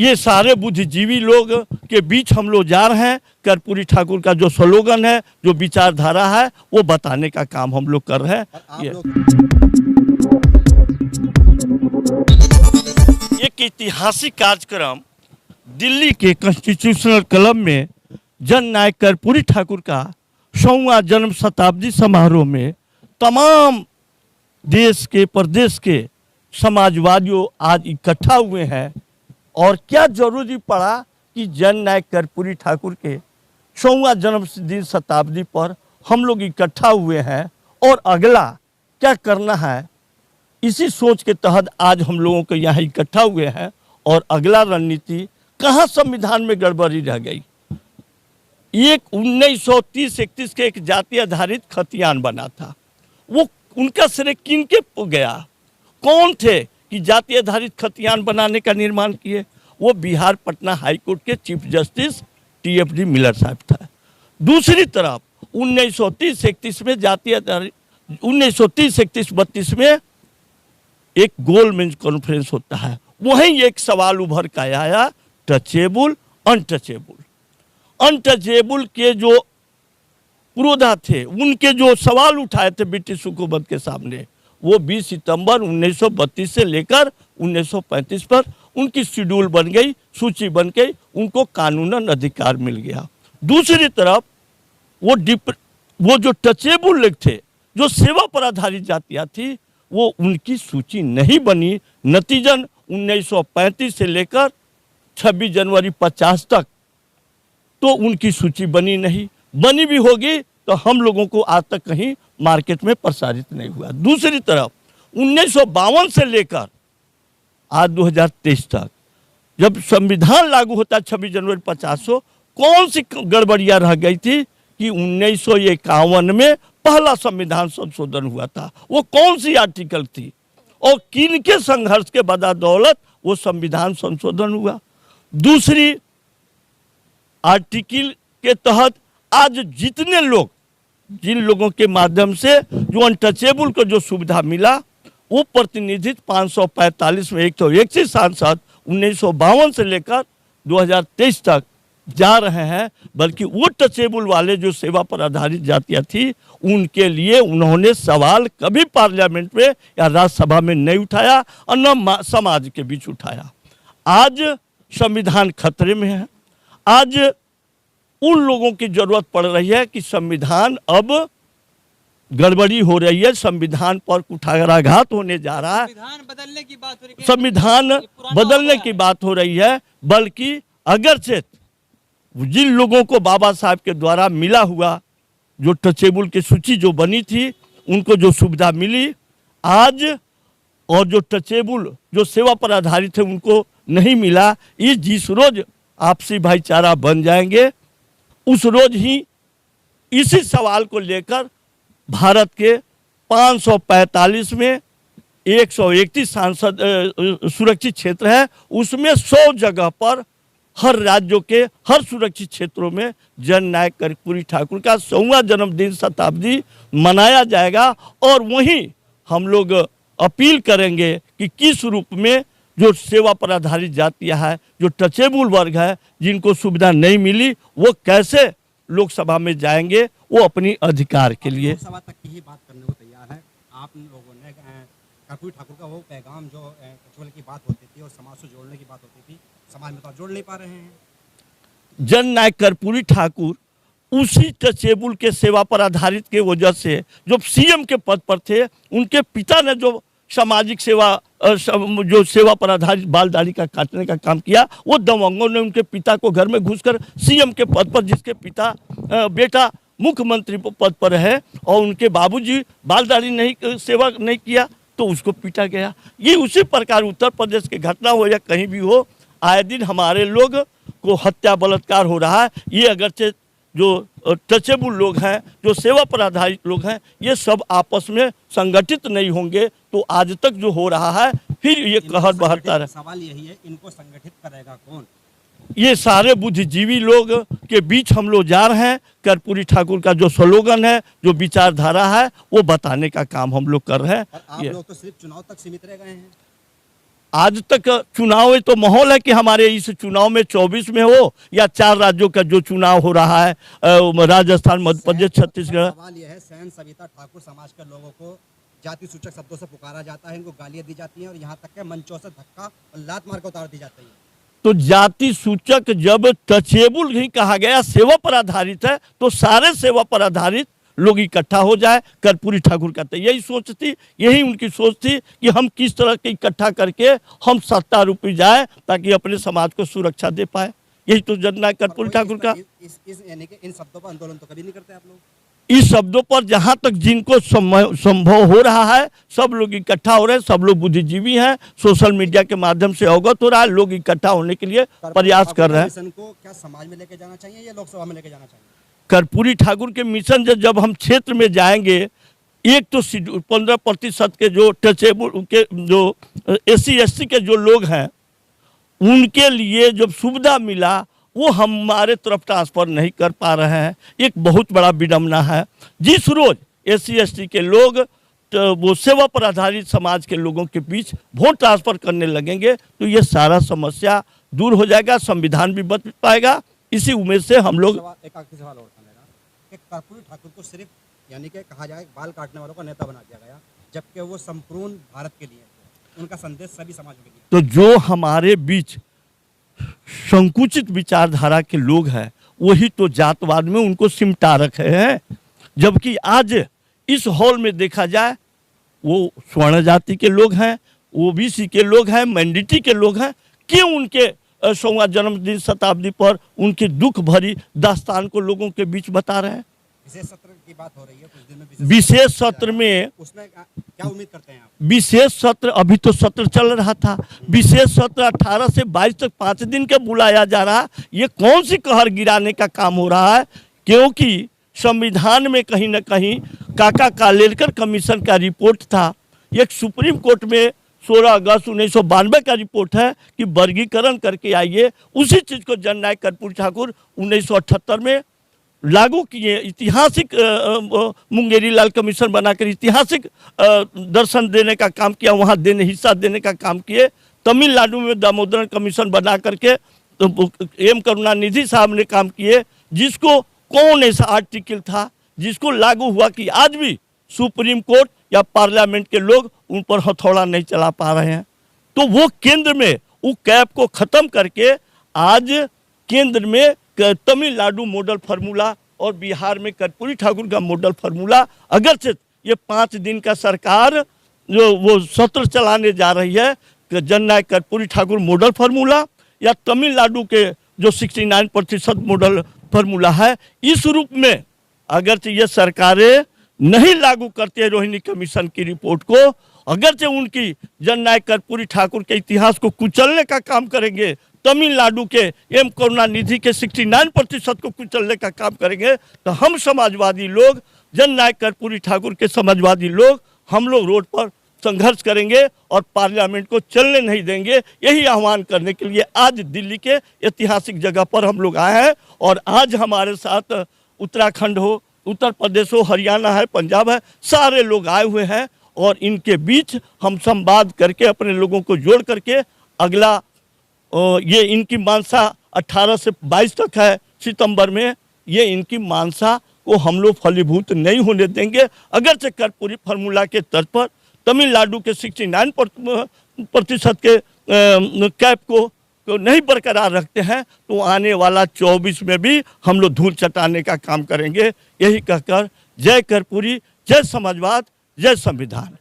ये सारे बुद्धिजीवी लोग के बीच हम लोग जा रहे हैं। कर्पूरी ठाकुर का जो स्लोगन है, जो विचारधारा है, वो बताने का काम हम लोग कर रहे हैं। एक ऐतिहासिक कार्यक्रम दिल्ली के कॉन्स्टिट्यूशनल क्लब में जन नायक कर्पूरी ठाकुर का 100वां जन्म शताब्दी समारोह में तमाम देश के प्रदेश के समाजवादियों आज इकट्ठा हुए हैं। और क्या जरूरी पड़ा कि जन नायक कर्पूरी ठाकुर के 100वां जन्मदिन शताब्दी पर हम लोग इकट्ठा हुए हैं और अगला क्या करना है, इसी सोच के तहत आज हम लोगों को यहाँ इकट्ठा हुए हैं। और अगला रणनीति कहाँ संविधान में गड़बड़ी रह गई। एक 1930-31 के एक जाति आधारित खतियान बना था, वो उनका श्रेय किन के गया? कौन थे कि जाति आधारित खतियान बनाने का निर्माण किए? वो बिहार पटना हाई कोर्ट के चीफ जस्टिस TFD मिलर साहब था। दूसरी तरफ 1930-31 में जाति आधारित 1930-31-32 में एक गोलमेज कॉन्फ्रेंस होता है। वहीं एक सवाल उभर कर आया, टचेबल अनटचेबल। अनटचेबल के जो पुरोधा थे, उनके जो सवाल उठाए थे ब्रिटिश हुकूमत के सामने, वो 20 सितंबर 1932 से लेकर 1935 पर उनकी शेड्यूल बन गई, सूची बन गई, उनको कानूनन अधिकार मिल गया। दूसरी तरफ वो जो टचेबल लोग थे, जो सेवा पर आधारित जातियाँ थी, वो उनकी सूची नहीं बनी। नतीजन 1935 से लेकर 26 जनवरी 50 तक तो उनकी सूची बनी नहीं। बनी भी होगी तो हम लोगों को आज तक कहीं मार्केट में प्रसारित नहीं हुआ। दूसरी तरफ 1952 से लेकर आज 2023 तक जब संविधान लागू होता 26 जनवरी 50, कौन सी गड़बड़ियां रह गई थी कि 1951 में पहला संविधान संशोधन हुआ था। वो कौन सी आर्टिकल थी और किन के संघर्ष के बदौलत वो संविधान संशोधन हुआ? दूसरी आर्टिकल के तहत आज जितने लोग, जिन लोगों के माध्यम से जो अनटचेबल को जो सुविधा मिला, वो प्रतिनिधित्व 545 में 101 सांसद 1952 से लेकर 2023 तक जा रहे हैं। बल्कि वो टचेबल वाले जो सेवा पर आधारित जातियाँ थी, उनके लिए उन्होंने सवाल कभी पार्लियामेंट में या राज्यसभा में नहीं उठाया और न समाज के बीच उठाया। आज संविधान खतरे में है। आज उन लोगों की जरूरत पड़ रही है कि संविधान अब गड़बड़ी हो रही है, संविधान पर कुठाराघात होने जा रहा है, संविधान बदलने की बात हो रही है। बल्कि अगरचे जिन लोगों को बाबा साहब के द्वारा मिला हुआ जो टचेबल की सूची जो बनी थी, उनको जो सुविधा मिली आज, और जो टचेबल जो सेवा पर आधारित है उनको नहीं मिला, ये जिस रोज आपसी भाईचारा बन जाएंगे उस रोज ही इसी सवाल को लेकर भारत के 545 में 131 सांसद सुरक्षित क्षेत्र है, उसमें 100 जगह पर हर राज्यों के हर सुरक्षित क्षेत्रों में जन नायक कर्पूरी ठाकुर का 100वां जन्मदिन शताब्दी मनाया जाएगा। और वहीं हम लोग अपील करेंगे कि किस रूप में जो सेवा पर आधारित जातियाँ है, जो टचेबल वर्ग है, जिनको सुविधा नहीं मिली, वो कैसे लोकसभा में जाएंगे वो अपनी अधिकार के लिए। लोकसभा तक की ही बात करने को तैयार है। आप लोगों ने कर्पूरी ठाकुर का वो पैगाम जो टचेबल की बात होती थी और समाज से जोड़ने की बात होती थी, समाज में तो जोड़ नहीं पा रहे हैं। जन नायक कर्पूरी ठाकुर उसी टचेबल के सेवा पर आधारित के वजह से जो CM के पद पर थे, उनके पिता ने जो सामाजिक सेवा जो सेवा पर आधारित बाल दाढ़ी का काटने का काम किया, वो दबंगों ने उनके पिता को घर में घुसकर CM के पद पर, जिसके पिता बेटा मुख्यमंत्री पद पर है और उनके बाबूजी बाल दाढ़ी नहीं सेवा नहीं किया तो उसको पीटा गया। ये उसी प्रकार उत्तर प्रदेश की घटना हो या कहीं भी हो, आए दिन हमारे लोग को हत्या बलात्कार हो रहा है। ये अगरचे जो टचेबल लोग हैं, जो सेवा पर आधारित लोग हैं, ये सब आपस में संगठित नहीं होंगे तो आज तक जो हो रहा है फिर ये कहर बहरता है। सवाल यही है, इनको संगठित करेगा कौन? ये सारे बुद्धिजीवी लोग के बीच हम लोग जा रहे हैं। कर्पूरी ठाकुर का जो स्लोगन है, जो विचारधारा है, वो बताने का काम हम लोग कर रहे हैं। आप लोग तो सिर्फ चुनाव तक सीमित रह गए हैं। आज तक चुनाव है तो माहौल है कि हमारे इस चुनाव में 24 में हो या 4 राज्यों का जो चुनाव हो रहा है, राजस्थान, मध्य प्रदेश, छत्तीसगढ़। सवाल यह है, सहन सविता ठाकुर समाज के लोगों को जाति सूचक शब्दों से पुकारा जाता है, इनको गालियां दी जाती हैं और यहाँ तक के मंचों से धक्का और लात मार कर उतार दी जाती है। तो जाति सूचक जब टचेबल ही कहा गया, सेवा पर आधारित है, तो सारे सेवा पर आधारित लोग इकट्ठा हो जाए। कर्पूरी ठाकुर का तो यही सोच थी, यही उनकी सोच थी कि हम किस तरह के इकट्ठा करके हम सत्ता रूपी जाए ताकि अपने समाज को सुरक्षा दे पाए। यही तो जननायक कर्पूरी ठाकुर का। यानी कि इन शब्दों पर आंदोलन तो कभी नहीं करते आप लोग? इस शब्दों पर जहां तक जिनको संभव हो रहा है सब लोग इकट्ठा हो रहे हैं। सब लोग बुद्धिजीवी हैं, सोशल मीडिया के माध्यम से अवगत हो रहा है, लोग इकट्ठा होने के लिए प्रयास कर रहे हैं। मिशन को क्या समाज में लेके जाना चाहिए या लोकसभा में लेके जाना चाहिए? कर्पूरी ठाकुर के मिशन से जब हम क्षेत्र में जाएंगे, एक तो 15% के जो टचेबल के जो SC ST के जो लोग हैं उनके लिए जब सुविधा मिला वो हमारे तरफ ट्रांसफ़र नहीं कर पा रहे हैं। एक बहुत बड़ा विडम्बना है। जिस रोज SC ST के लोग तो वो सेवा पर आधारित समाज के लोगों के बीच वोट ट्रांसफ़र करने लगेंगे तो ये सारा समस्या दूर हो जाएगा, संविधान भी बच पाएगा। इसी उम्मीद से हम लोग एक आखिरी सवाल और था मेरा कि कर्पूरी ठाकुर को सिर्फ यानी कि कहा जाए बाल काटने वालों का नेता बना दिया गया, जबकि वो संपूर्ण भारत के लिए, उनका संदेश सभी समाजों के लिए। तो जो हमारे बीच संकुचित विचारधारा के लोग हैं वही तो जातवाद में उनको सिमटा रखे हैं, जबकि आज इस हॉल में देखा जाए वो स्वर्ण जाति के लोग हैं, OBC के लोग हैं, माइनॉरिटी के लोग हैं। क्यों उनके 100वां जन्मदिन शताब्दी पर उनकी दुख भरी दास्तान को लोगों के बीच बता रहे हैं? विशेष सत्र की बात हो रही है कुछ दिन में। विशेष सत्र में उसमें क्या उम्मीद करते हैं आप? विशेष सत्र, अभी तो सत्र चल रहा था, विशेष सत्र 18 से 22 तक 5 दिन का बुलाया जा रहा। ये कौन सी कहर गिराने का काम हो रहा है? क्योंकि संविधान में कहीं ना कहीं काका कालेलकर कमीशन का रिपोर्ट था, एक सुप्रीम कोर्ट में 16 अगस्त 1992 का रिपोर्ट है कि वर्गीकरण करके आइए। उसी चीज़ को जननायक कर्पूरी ठाकुर 1978 में लागू किए। ऐतिहासिक मुंगेरी लाल कमीशन बनाकर ऐतिहासिक दर्शन देने का काम किया, वहाँ हिस्सा देने का काम किए। तमिलनाडु में दामोदरन कमीशन बना करके तो M करुणानिधि साहब ने काम किए, जिसको कौन ऐसा आर्टिकल था जिसको लागू हुआ कि आज भी सुप्रीम कोर्ट या पार्लियामेंट के लोग उन पर हथौड़ा नहीं चला पा रहे हैं। तो वो केंद्र में वो कैप को ख़त्म करके आज केंद्र में तमिलनाडु मॉडल फार्मूला और बिहार में कर्पूरी ठाकुर का मॉडल फार्मूला, अगरचे ये 5 दिन का सरकार जो वो सत्र चलाने जा रही है, जननायक कर्पूरी ठाकुर मॉडल फार्मूला या तमिलनाडु के जो 69% मॉडल फार्मूला है, इस रूप में अगरचे ये सरकारें नहीं लागू करते रोहिणी कमीशन की रिपोर्ट को, अगरचे उनकी जननायक कर्पूरी ठाकुर के इतिहास को कुचलने का काम करेंगे, तमिलनाडु के M करुणानिधि के 69% को कुचलने का काम करेंगे, तो हम समाजवादी लोग, जननायक कर्पूरी ठाकुर के समाजवादी लोग, हम लोग रोड पर संघर्ष करेंगे और पार्लियामेंट को चलने नहीं देंगे। यही आह्वान करने के लिए आज दिल्ली के ऐतिहासिक जगह पर हम लोग आए हैं। और आज हमारे साथ उत्तराखंड हो, उत्तर प्रदेश हो, हरियाणा है, पंजाब है, सारे लोग आए हुए हैं और इनके बीच हम संवाद करके अपने लोगों को जोड़ करके अगला ये इनकी मानसा 18 से 22 तक है सितंबर में, ये इनकी मानसा को हम लोग फलीभूत नहीं होने देंगे। अगरचे कर्पूरी फार्मूला के तर्ज पर तमिलनाडु के 69% के कैप को नहीं बरकरार रखते हैं, तो आने वाला 24 में भी हम लोग धूल चटाने का काम करेंगे। यही कहकर जय कर्पूरी, जय समाजवाद, जय संविधान।